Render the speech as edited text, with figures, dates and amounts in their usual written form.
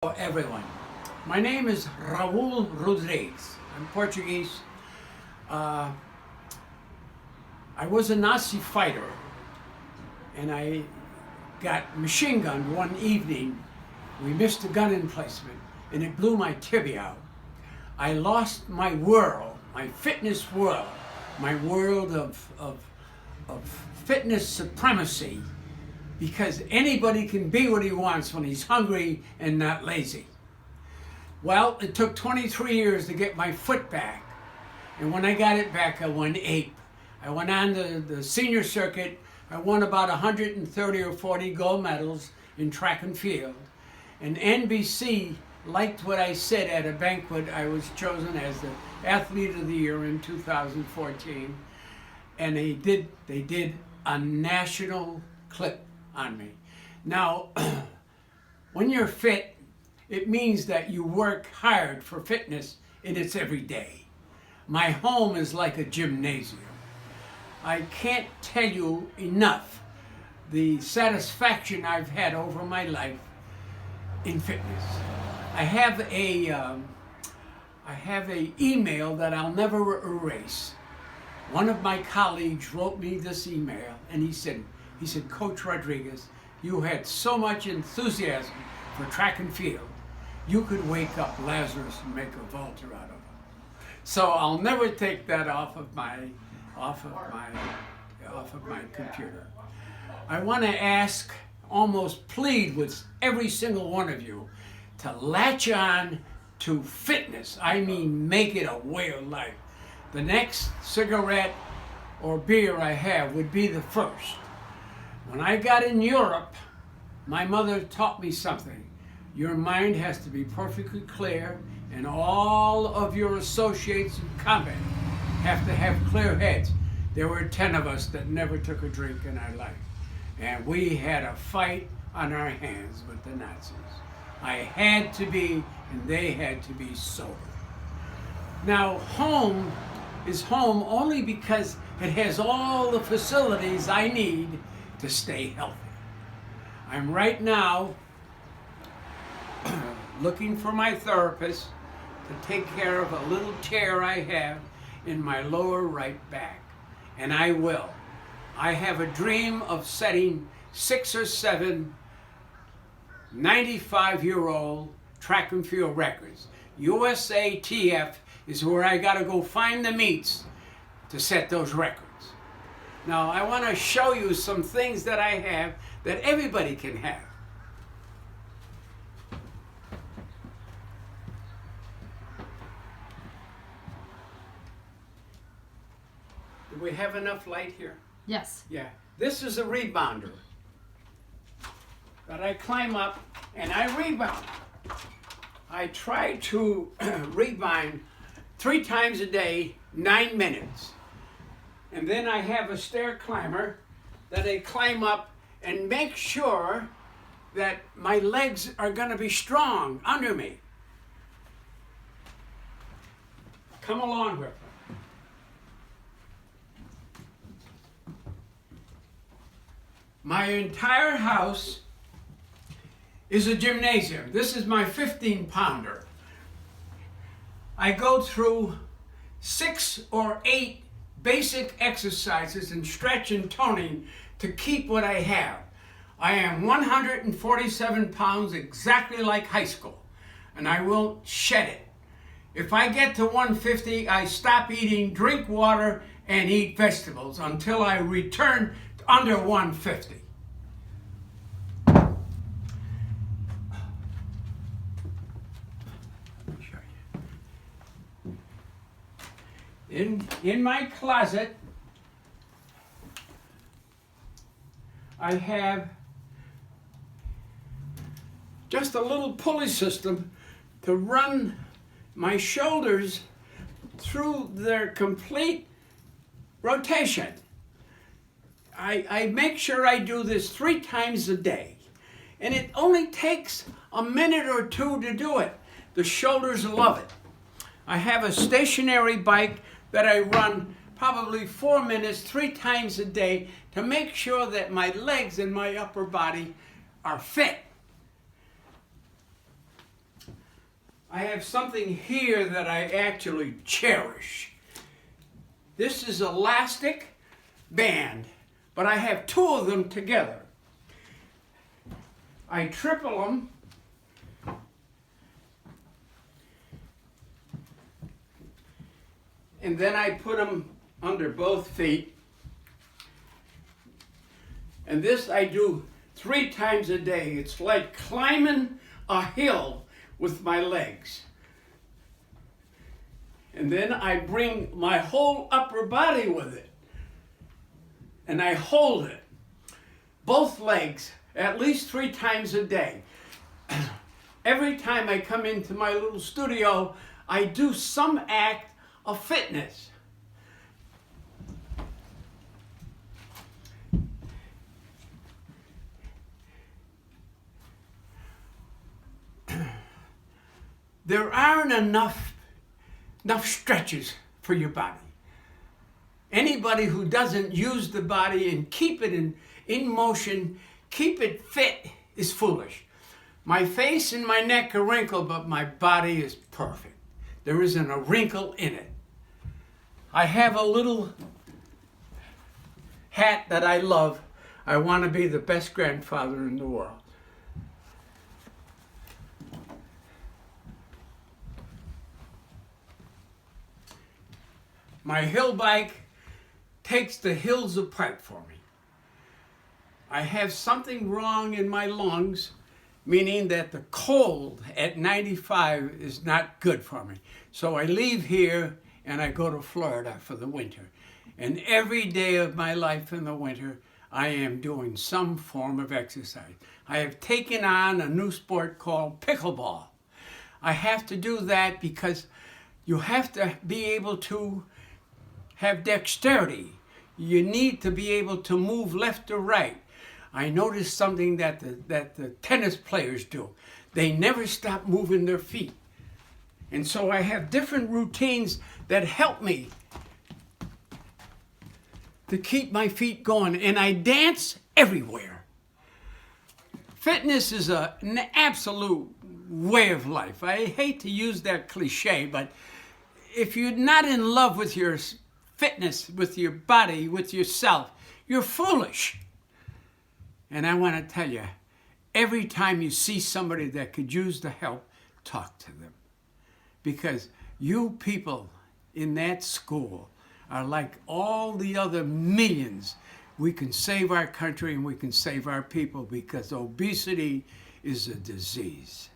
Hello everyone. My name is Raul Rodrigues. I'm Portuguese. I was a Nazi fighter and I got machine gunned one evening. We missed a gun emplacement and it blew my tibia out. I lost my world, my fitness world, my world of fitness supremacy, because anybody can be what he wants when he's hungry and not lazy. Well, it took 23 years to get my foot back, and when I got it back, I went ape. I went on to the senior circuit. I won about 130 or 40 gold medals in track and field, and NBC liked what I said at a banquet. I was chosen as the Athlete of the Year in 2014, and they did a national clip on me. Now, when you're fit, it means that you work hard for fitness and it's every day. My home is like a gymnasium. I can't tell you enough the satisfaction I've had over my life in fitness. I have a email that I'll never erase. One of my colleagues wrote me this email and he said, Coach Rodrigues, you had so much enthusiasm for track and field, you could wake up Lazarus and make a vaulter out of him. So I'll never take that off of my computer. I want to ask, almost plead with every single one of you to latch on to fitness. I mean, make it a way of life. The next cigarette or beer I have would be the first. When I got in Europe, my mother taught me something. Your mind has to be perfectly clear, and all of your associates in combat have to have clear heads. There were 10 of us that never took a drink in our life, and we had a fight on our hands with the Nazis. I had to be, and they had to be sober. Now, home is home only because it has all the facilities I need to stay healthy. I'm right now looking for my therapist to take care of a little tear I have in my lower right back, and I will. I have a dream of setting 6 or 7 95-year-old track and field records. USATF is where I gotta go find the meets to set those records. Now, I want to show you some things that I have that everybody can have. Do we have enough light here? Yes. Yeah. This is a rebounder that I climb up and I rebound. I try to rebound 3 times a day, 9 minutes. And then I have a stair climber that I climb up and make sure that my legs are going to be strong under me. Come along with me. My entire house is a gymnasium. This is my 15-pounder. I go through 6 or 8 basic exercises and stretch and toning to keep what I have. I am 147 pounds, exactly like high school, and I won't shed it. If I get to 150, I stop eating, drink water, and eat vegetables until I return to under 150. In my closet, I have just a little pulley system to run my shoulders through their complete rotation. I make sure I do this 3 times a day, and it only takes a minute or 2 to do it. The shoulders love it. I have a stationary bike that I run probably 4 minutes 3 times a day to make sure that my legs and my upper body are fit. I have something here that I actually cherish. This is elastic band, but I have two of them together. I triple them. And then I put them under both feet. And this I do 3 times a day. It's like climbing a hill with my legs. And then I bring my whole upper body with it. And I hold it. Both legs at least 3 times a day. Every time I come into my little studio, I do some act of fitness. There aren't enough stretches for your body. Anybody who doesn't use the body and keep it in motion, keep it fit, is foolish. My face and my neck are wrinkled, but my body is perfect. There isn't a wrinkle in it. I have a little hat that I love. I want to be the best grandfather in the world. My hill bike takes the hills apart for me. I have something wrong in my lungs, meaning that the cold at 95 is not good for me. So I leave here and I go to Florida for the winter. And every day of my life in the winter, I am doing some form of exercise. I have taken on a new sport called pickleball. I have to do that because you have to be able to have dexterity. You need to be able to move left or right. I noticed something that the tennis players do. They never stop moving their feet. And so I have different routines that help me to keep my feet going. And I dance everywhere. Fitness is an absolute way of life. I hate to use that cliche, but if you're not in love with your fitness, with your body, with yourself, you're foolish. And I want to tell you, every time you see somebody that could use the help, talk to them. Because you people in that school are like all the other millions. We can save our country and we can save our people because obesity is a disease.